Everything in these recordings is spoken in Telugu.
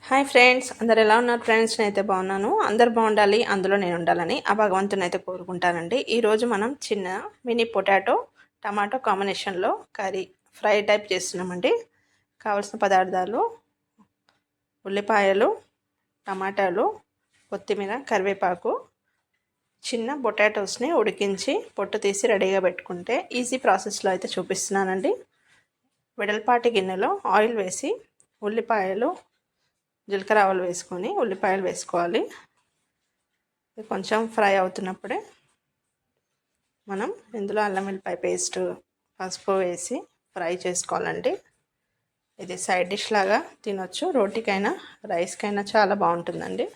హాయ్ ఫ్రెండ్స్, అందరు ఎలా ఉన్నారు ఫ్రెండ్స్? నేనైతే బాగున్నాను. అందరు బాగుండాలి, అందులో నేను ఉండాలని ఆ భగవంతుని అయితే కోరుకుంటానండి. ఈరోజు మనం చిన్న మినీ పొటాటో టమాటో కాంబినేషన్లో కర్రీ ఫ్రై టైప్ చేస్తున్నామండి. కావాల్సిన పదార్థాలు: ఉల్లిపాయలు, టమాటాలు, కొత్తిమీర, కరివేపాకు. చిన్న పొటాటోస్ని ఉడికించి పొట్టు తీసి రెడీగా పెట్టుకుంటే ఈజీ ప్రాసెస్లో అయితే చూపిస్తున్నానండి. వెడల్పాటి గిన్నెలో ఆయిల్ వేసి ఉల్లిపాయలు, జీలకర్ర ఆవాలు వేసుకొని ఉల్లిపాయలు వేసుకోవాలి. కొంచెం ఫ్రై అవుతున్నప్పుడే మనం ఇందులో అల్లం వెల్లిపాయ పేస్ట్, పసుపు వేసి ఫ్రై చేసుకోవాలండి. ఇది సైడ్ డిష్ లాగా తినొచ్చు, రోటీకైనా రైస్కైనా చాలా బాగుంటుందండి.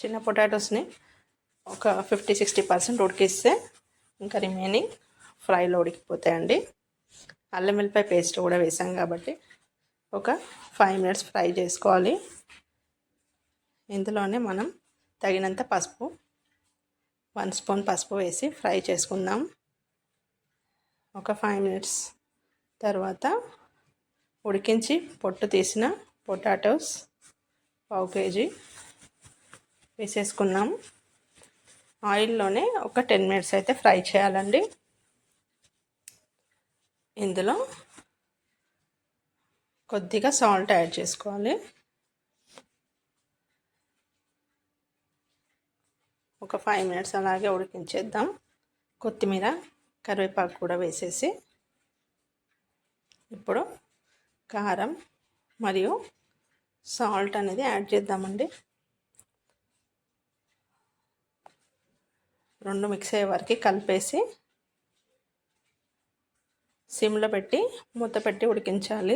చిన్న పొటాటోస్ని ఒక 50-60% ఉడికిస్తే ఇంకా రిమైనింగ్ ఫ్రైలో ఉడికిపోతాయండి. అల్లం వెల్లిపాయ పేస్ట్ కూడా వేసాం కాబట్టి ఒక 5 minutes ఫ్రై చేసుకోవాలి. ఇందులోనే మనం తగినంత పసుపు, 1 స్పూన్ పసుపు వేసి ఫ్రై చేసుకుందాం. ఒక 5 minutes తర్వాత ఉడికించి పొట్టు తీసిన పొటాటోస్ 1/2 kg వేసేసుకున్నాం. ఆయిల్లోనే ఒక 10 minutes అయితే ఫ్రై చేయాలండి. ఇందులో కొద్దిగా సాల్ట్ యాడ్ చేసుకోవాలి. ఒక 5 minutes అలాగే ఉడికించేద్దాం. కొత్తిమీర, కరివేపాకు కూడా వేసేసి ఇప్పుడు కారం మరియు సాల్ట్ అనేది యాడ్ చేద్దామండి. 2 మిక్స్ అయ్యే వరకు కలిపేసి సిమ్లో పెట్టి మూత పెట్టి ఉడికించాలి.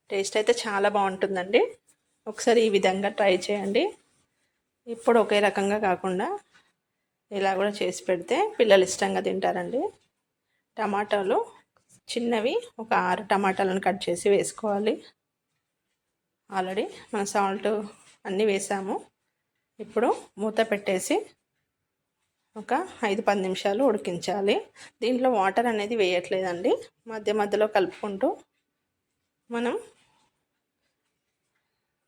టేస్ట్ అయితే చాలా బాగుంటుందండి. ఒకసారి ఈ విధంగా ట్రై చేయండి. ఇప్పుడు ఒకే రకంగా కాకుండా ఇలా కూడా చేసి పెడితే పిల్లలు ఇష్టంగా తింటారండి. టమాటాలు చిన్నవి ఒక 6 టమాటాలను కట్ చేసి వేసుకోవాలి. ఆల్రెడీ మనం సాల్ట్ అన్నీ వేసాము. ఇప్పుడు మూత పెట్టేసి ఒక 5-10 నిమిషాలు ఉడికించాలి. దీంట్లో వాటర్ అనేది వేయట్లేదండి. మధ్య మధ్యలో కలుపుకుంటూ మనం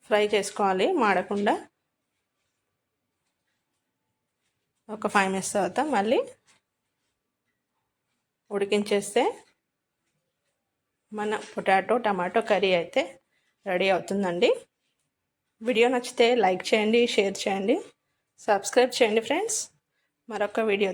ఫ్రై చేసుకోవాలి మాడకుండా. ఒక 5 minutes తర్వాత మళ్ళీ ఉడికించేస్తే మన పొటాటో టమాటో కర్రీ అయితే రెడీ అవుతుందండి. వీడియో నచ్చితే లైక్ చేయండి, షేర్ చేయండి, సబ్స్క్రైబ్ చేయండి ఫ్రెండ్స్. మరొక వీడియో